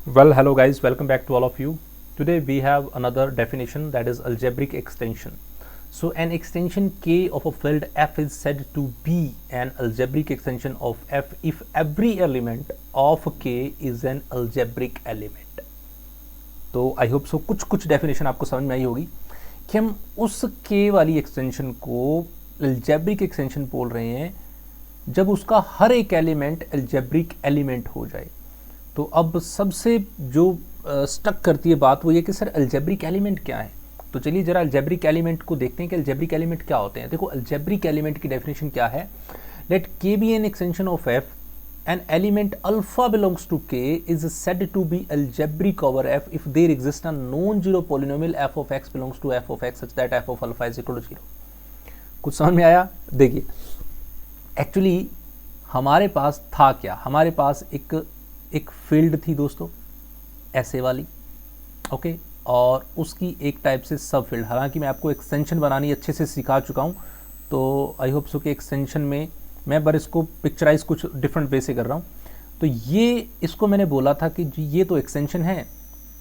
Well, hello guys, welcome back to all of you. Today we have another definition, that is algebraic extension. So an extension K of a field F is said to be an algebraic extension of F if every element of K is an algebraic element. तो I hope so कुछ definition आपको समझ में आई होगी कि हम उस K वाली एक्सटेंशन को अलजेब्रिक एक्सटेंशन बोल रहे हैं जब उसका हर एक एलिमेंट अलजेब्रिक एलिमेंट हो जाए। तो अब सबसे जो स्टक करती है बात वो ये कि सर अलजेब्रिक एलिमेंट क्या है। तो चलिए जरा अलजेब्रिक एलिमेंट को देखते हैं कि अलजेब्रिक एलिमेंट क्या होते हैं। देखो अलजेब्रिक एलिमेंट की डेफिनेशन क्या है, let K be an extension of F, an element alpha belongs to K is said to be algebraic over F if there exists a non-zero polynomial f of x belongs to f of x such that f of alpha is equal to 0। कुछ समझ में आया? देखिए actually हमारे पास था क्या, हमारे पास एक फील्ड थी दोस्तों ऐसे वाली, ओके, और उसकी एक टाइप से सब फील्ड। हालांकि मैं आपको एक्सटेंशन बनानी अच्छे से सिखा चुका हूँ, तो आई होप सो कि एक्सटेंशन में मैं पर इसको पिक्चराइज कुछ डिफरेंट वे से कर रहा हूँ। तो ये इसको मैंने बोला था कि जी ये तो एक्सटेंशन है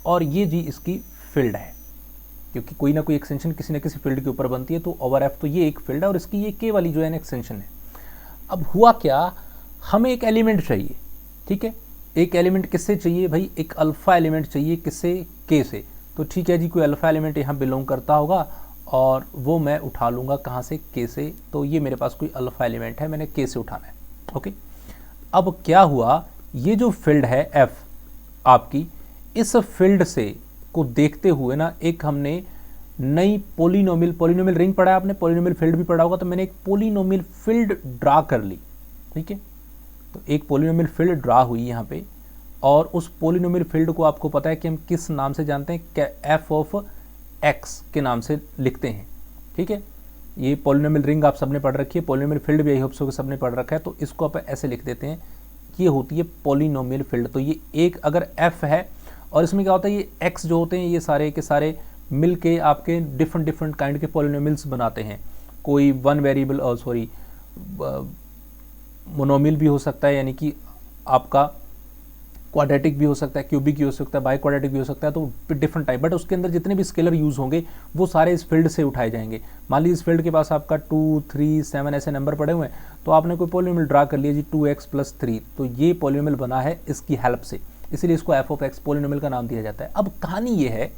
और ये जी इसकी फील्ड है, क्योंकि कोई ना कोई एक्सटेंशन किसी न किसी फील्ड के ऊपर बनती है। तो ओवर एफ तो ये एक फील्ड है और इसकी ये के वाली जो है ना एक्सटेंशन है। अब हुआ क्या, हमें एक एलिमेंट चाहिए, ठीक है, एक एलिमेंट किससे चाहिए भाई, एक अल्फ़ा एलिमेंट चाहिए, किससे, के से। तो ठीक है जी, कोई अल्फ़ा एलिमेंट यहाँ बिलोंग करता होगा और वो मैं उठा लूँगा कहाँ से, के से। तो ये मेरे पास कोई अल्फ़ा एलिमेंट है, मैंने के से उठाना है, ओके। अब क्या हुआ, ये जो फील्ड है एफ आपकी, इस फील्ड से को देखते हुए ना एक हमने नई पोलिनोमियल रिंग पढ़ा है आपने, पोलिनोमियल फील्ड भी पढ़ा होगा। तो मैंने एक पोलिनोमियल फील्ड ड्रा कर ली, ठीक है। तो एक पोलिनोमियल फील्ड ड्रा हुई यहाँ पे, और उस पोलिनोमियल फील्ड को आपको पता है कि हम किस नाम से जानते हैं, एफ ऑफ एक्स के नाम से लिखते हैं, ठीक है। ये पोलिनोमियल रिंग आप सबने पढ़ रखी है, पोलिनोमियल फील्ड भी आई होप सो कि सबने पढ़ रखा है। तो इसको आप ऐसे लिख देते हैं, ये होती है पोलिनोमियल फील्ड। तो ये एक अगर एफ है और इसमें क्या होता है, ये एक्स जो होते हैं ये सारे के सारे मिल के आपके डिफरेंट काइंड के पोलिनोमियल्स बनाते हैं। कोई वन वेरिएबल मोनोमियल भी हो सकता है, यानी कि आपका क्वाड्रेटिक भी हो सकता है, क्यूबिक भी हो सकता है, बाई क्वाड्रेटिक भी हो सकता है। तो डिफरेंट टाइप, बट उसके अंदर जितने भी स्केलर यूज़ होंगे वो सारे इस फील्ड से उठाए जाएंगे। मान लीजिए इस फील्ड के पास आपका 2, 3, 7 ऐसे नंबर पड़े हुए हैं, तो आपने कोई पोलिनोमियल ड्रा कर लिया जी 2x + 3, तो ये पोलिनोमियल बना है इसकी हेल्प से, इसीलिए इसको एफ ऑफ एक्स पोलिनोमियल का नाम दिया जाता है। अब कहानी ये है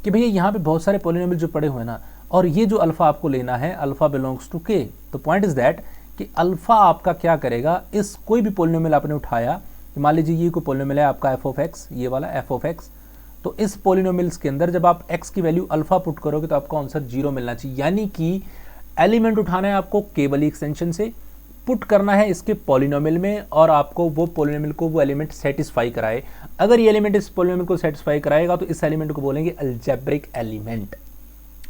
कि भैया यहाँ पे बहुत सारे पोलिनोमियल जो पड़े हुए हैं ना, और ये जो अल्फ़ा आपको लेना है, अल्फ़ा बिलोंग्स टू के। तो पॉइंट इज़ दैट कि अल्फ़ा आपका क्या करेगा, इस कोई भी पोलिनोमियल आपने उठाया, मान लीजिए ये कोई पोलिनोमियल है आपका एफ ऑफ एक्स, ये वाला एफ ऑफ एक्स। तो इस पोलिनोमियल्स के अंदर जब आप एक्स की वैल्यू अल्फ़ा पुट करोगे तो आपका आंसर 0 मिलना चाहिए। यानी कि एलिमेंट उठाना है आपको के वाली एक्सटेंशन से, पुट करना है इसके पोलिनोमियल में, और आपको वो पोलिनोमियल को वो एलिमेंट सेटिस्फाई कराए। अगर ये एलिमेंट इस पोलिनोमियल को सेटिस्फाई कराएगा तो इस एलिमेंट को बोलेंगे अलजेब्रिक एलिमेंट,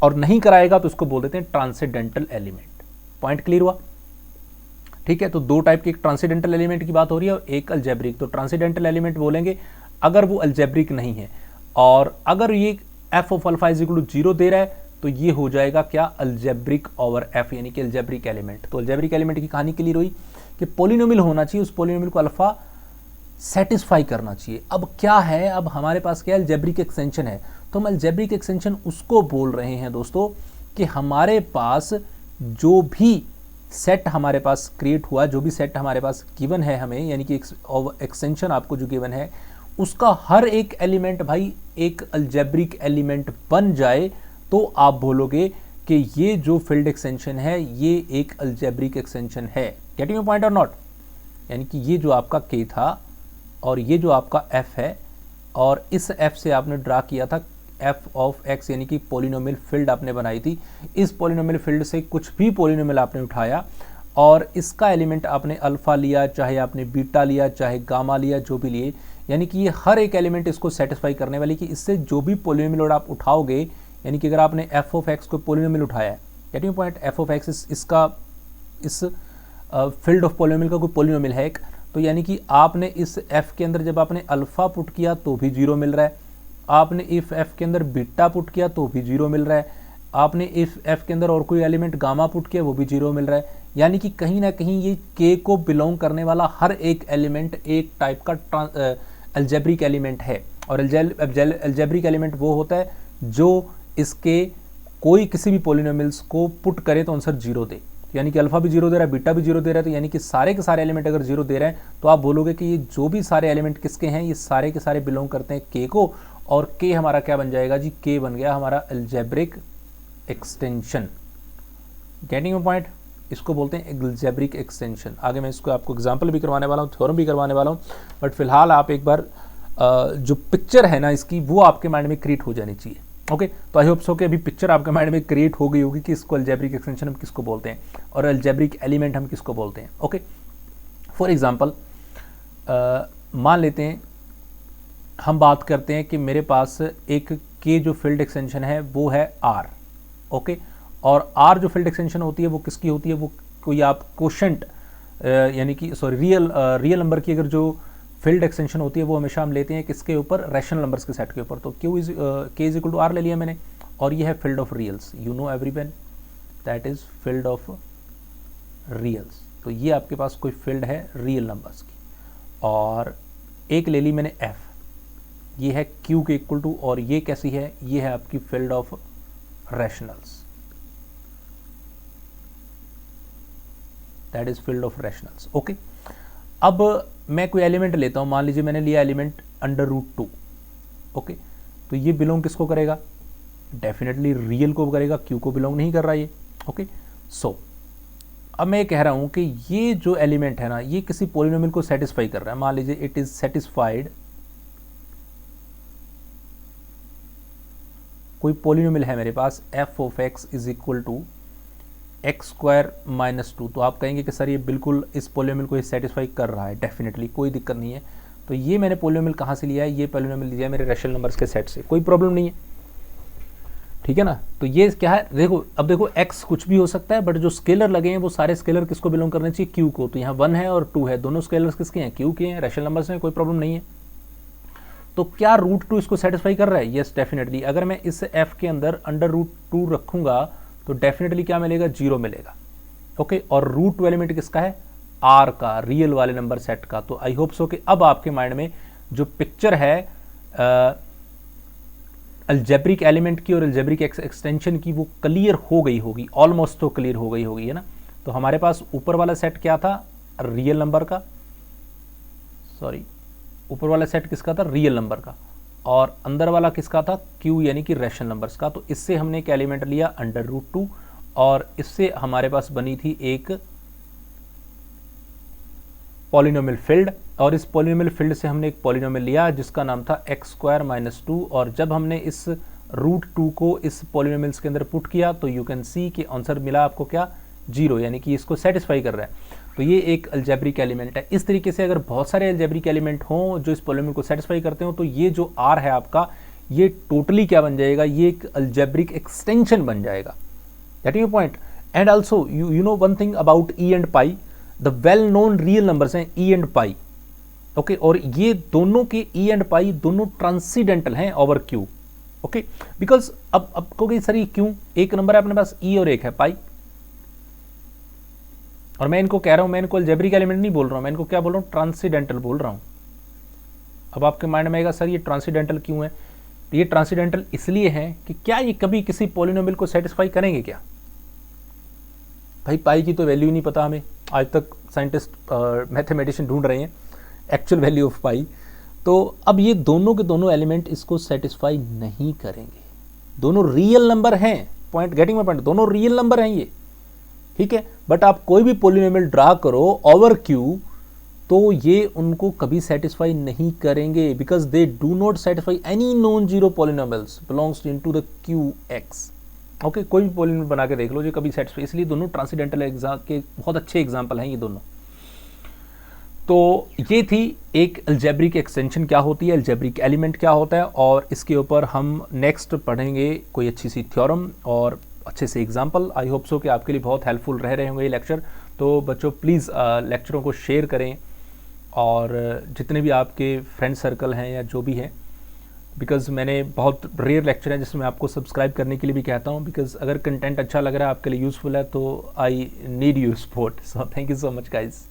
और नहीं कराएगा तो इसको बोल देते हैं ट्रांसेंडेंटल एलिमेंट। पॉइंट क्लियर हुआ? ठीक है। तो दो टाइप के, एक ट्रांसेंडेंटल एलिमेंट की बात हो रही है और एक अलजेब्रिक। तो ट्रांसेंडेंटल एलिमेंट बोलेंगे अगर वो अलजेब्रिक नहीं है, और अगर ये F of alpha is equal to 0 दे रहा है तो ये हो जाएगा क्या, अलजेब्रिक ओवर एफ, यानी कि अलजेब्रिक एलिमेंट। तो अलजेब्रिक एलिमेंट की कहानी क्लियर हुई कि पोलिनोमियल होना चाहिए, उस पोलिनोमियल को अल्फा सेटिस्फाई करना चाहिए। अब क्या है, अब हमारे पास क्या अलजेब्रिक एक्सटेंशन है, तो हम अलजेब्रिक एक्सटेंशन उसको बोल रहे हैं दोस्तों कि हमारे पास जो भी सेट हमारे पास क्रिएट हुआ, जो भी सेट हमारे पास गिवन है हमें, यानी कि एक्सटेंशन आपको जो गिवन है, उसका हर एक एलिमेंट भाई एक अलजेब्रिक एलिमेंट बन जाए, तो आप बोलोगे कि ये जो फील्ड एक्सटेंशन है ये एक अलजेब्रिक एक्सटेंशन है। गेटिंग योर पॉइंट और नॉट? यानी कि ये जो आपका के था और ये जो आपका एफ है, और इस एफ से आपने ड्रा किया था एफ ऑफ एक्स, यानी कि पोलिनोमियल फील्ड आपने बनाई थी। इस पोलिनोमियल फील्ड से कुछ भी पोलिनोमियल आपने उठाया और इसका एलिमेंट आपने अल्फा लिया, चाहे आपने बीटा लिया, चाहे गामा लिया, जो भी लिए, यानी कि ये हर एक एलिमेंट इसको सेटिस्फाई करने वाली कि इससे जो भी पोलिनोमियल आप उठाओगे, यानी कि अगर आपने एफ ऑफ एक्स को पोलिनोमियल उठाया है, getting point, F of x इसका इस फील्ड ऑफ पोलिनोमियल का कोई पोलिनोमियल है एक, तो यानी कि आपने इस एफ के अंदर जब आपने अल्फा पुट किया तो भी 0 मिल रहा है, आपने इफ एफ के अंदर बीटा पुट किया तो भी 0 मिल रहा है, आपने इफ एफ के अंदर और कोई एलिमेंट गामा पुट किया वो भी 0 मिल रहा है। यानी कि कहीं ना कहीं ये के को बिलोंग करने वाला हर एक एलिमेंट एक टाइप का अलजेब्रिक एलिमेंट है। और अलजेब्रिक एलिमेंट वो होता है जो इसके कोई किसी भी पोलिनोमियल्स को पुट करे तो आंसर 0 दे, यानी कि अल्फा भी 0 दे रहा है, बीटा भी 0 दे रहा है, तो यानी कि सारे के सारे एलिमेंट अगर 0 दे रहे हैं तो आप बोलोगे कि ये जो भी सारे एलिमेंट किसके हैं, ये सारे के सारे बिलोंग करते हैं के को, और के हमारा क्या बन जाएगा जी, के बन गया हमारा अलजेब्रिक एक्सटेंशन। गेटिंग पॉइंट, इसको बोलते हैं अलजेब्रिक एक्सटेंशन। आगे मैं इसको आपको एग्जांपल भी करवाने वाला हूँ, थ्योरम भी करवाने वाला हूँ, बट फिलहाल आप एक बार जो पिक्चर है ना इसकी, वो आपके माइंड में क्रिएट हो जानी चाहिए। ओके, तो आई होप सो कि अभी पिक्चर आपके माइंड में क्रिएट हो गई होगी कि इसको अलजेब्रिक एक्सटेंशन हम किसको बोलते हैं और अलजेब्रिक एलिमेंट हम किसको बोलते हैं। ओके, फॉर एग्जांपल मान लेते हैं, हम बात करते हैं कि मेरे पास एक के जो फील्ड एक्सटेंशन है वो है आर। ओके, और आर जो फील्ड एक्सटेंशन होती है वो किसकी होती है, वो कोई आप कोशेंट यानी कि सॉरी रियल नंबर की अगर जो फील्ड एक्सटेंशन होती है वो हमेशा हम लेते हैं किसके ऊपर, रैशनल नंबर्स के सेट के ऊपर। तो के इज इक्वल टू आर ले लिया मैंने, और ये है field of reals. You know everyone that is field of reals. तो ये आपके पास कोई फील्ड है रियल नंबर्स की, और एक ले ली मैंने एफ, ये है क्यू के इक्वल टू, और ये कैसी है, ये है आपकी field of rationals, that is field of rationals. Okay, अब मैं कोई एलिमेंट लेता हूं, मान लीजिए मैंने लिया एलिमेंट √2। ओके, तो ये बिलोंग किसको करेगा, डेफिनेटली रियल को करेगा, क्यू को बिलोंग नहीं कर रहा ये। ओके, सो अब मैं कह रहा हूं कि ये जो एलिमेंट है ना, ये किसी पॉलिनोमियल को सेटिस्फाई कर रहा है। मान लीजिए इट इज सेटिस्फाइड, कोई पॉलिनोमियल है मेरे पास f of x is equal to x² -2, तो आप कहेंगे कि सर ये बिल्कुल इस पॉलिनोमियल को सेटिस्फाई कर रहा है, डेफिनेटली कोई दिक्कत नहीं है। तो ये मैंने पॉलिनोमियल कहाँ से लिया है, ये पॉलिनोमियल लिया है मेरे रैशनल नंबर्स के सेट से, कोई प्रॉब्लम नहीं है, ठीक है ना। तो ये क्या है, देखो अब देखो x कुछ भी हो सकता है, बट जो स्केलर लगे हैं वो सारे स्केलर किसको बिलोंग करने चाहिए, q को। तो यहाँ 1 है और 2 है, दोनों स्केलर्स किसके हैं, q के हैं, रैशनल नंबर्स हैं, कोई प्रॉब्लम नहीं है। तो क्या √2 इसको सेटिस्फाई कर रहा है, यस डेफिनेटली। अगर मैं इस f के अंदर √2 रखूंगा तो डेफिनेटली क्या मिलेगा, 0 मिलेगा। ओके, और √2 एलिमेंट किसका है, आर का, रियल वाले नंबर सेट का। तो आई होप सो कि अब आपके माइंड में जो पिक्चर है अलजेब्रिक एलिमेंट की और अलजेब्रिक एक्सटेंशन की वो क्लियर हो गई होगी, ऑलमोस्ट तो क्लियर हो गई होगी, है ना। तो हमारे पास ऊपर वाला सेट क्या था, रियल नंबर का, सॉरी ऊपर वाला सेट किसका था, रियल नंबर का, और अंदर वाला किसका था, क्यू यानी कि रैशनल नंबर्स का। तो इससे हमने एक एलिमेंट लिया √2, और इससे हमारे पास बनी थी एक पॉलिनोमियल फील्ड, और इस पॉलिनोमियल फील्ड से हमने एक पॉलिनोमियल लिया जिसका नाम था x² -2, और जब हमने इस √2 को इस पॉलिनोमियल्स के अंदर पुट किया तो यू कैन सी कि आंसर मिला आपको क्या, 0, यानी कि इसको सेटिस्फाई कर रहा है। तो ये एक अलजेब्रिक एलिमेंट है। इस तरीके से अगर बहुत सारे अलजेब्रिक एलिमेंट हों जो इस पॉलिनोमियल को सेटिस्फाई करते हो, तो ये जो आर है आपका, ये टोटली क्या बन जाएगा, ये एक अलजेब्रिक एक्सटेंशन बन जाएगा। That is your point. And also you know one thing about E and pi, the well known real numbers हैं ई एंड पाई। ओके, और ये दोनों के ई एंड पाई दोनों ट्रांसीडेंटल हैं ओवर क्यू। ओके, बिकॉज अब कहोगे sir ये क्यों, एक नंबर है अपने पास ई और एक है पाई, और मैं इनको कह रहा हूं, मैं इनको अलजेब्रिक एलिमेंट नहीं बोल रहा हूं, मैं इनको क्या बोल रहा हूं, ट्रांसीडेंटल बोल रहा हूं। अब आपके माइंड में आएगा सर ये ट्रांसीडेंटल क्यों है, तो ये ट्रांसीडेंटल इसलिए है कि क्या ये कभी किसी पॉलिनोमियल को सेटिस्फाई करेंगे क्या। भाई पाई की तो वैल्यू नहीं पता हमें, आज तक साइंटिस्ट मैथमेटिशियन ढूंढ रहे हैं एक्चुअल वैल्यू ऑफ पाई। तो अब ये दोनों के दोनों एलिमेंट इसको सेटिस्फाई नहीं करेंगे, दोनों रियल नंबर हैं, पॉइंट गेटिंग माय पॉइंट, दोनों रियल नंबर हैं ये, ठीक है। बट आप कोई भी पॉलिनोमियल ड्रा करो ओवर क्यू, तो ये उनको कभी सेटिस्फाई नहीं करेंगे, because they do not satisfy any non zero polynomials belongs into the Q x. Okay, कोई भी पॉलिनोमियल बना के देख लो जो कभी सेटिस्फाई, इसलिए दोनों ट्रांसीडेंटल एग्जाम के बहुत अच्छे एग्जाम्पल हैं ये दोनों। तो ये थी एक अलजेब्रिक एक्सटेंशन क्या होती है, अलजेब्रिक एलिमेंट क्या होता है, और इसके ऊपर हम नेक्स्ट पढ़ेंगे कोई अच्छी सी थ्योरम और अच्छे से एग्जाम्पल। आई होप सो कि आपके लिए बहुत हेल्पफुल रह रहे होंगे ये लेक्चर। तो बच्चों प्लीज़ लेक्चरों को शेयर करें, और जितने भी आपके फ्रेंड सर्कल हैं या जो भी है, बिकॉज़ मैंने बहुत रेयर लेक्चर है जिसमें आपको सब्सक्राइब करने के लिए भी कहता हूँ, बिकॉज़ अगर कंटेंट अच्छा लग रहा है आपके लिए यूज़फुल है तो I need you support. So thank you so much guys.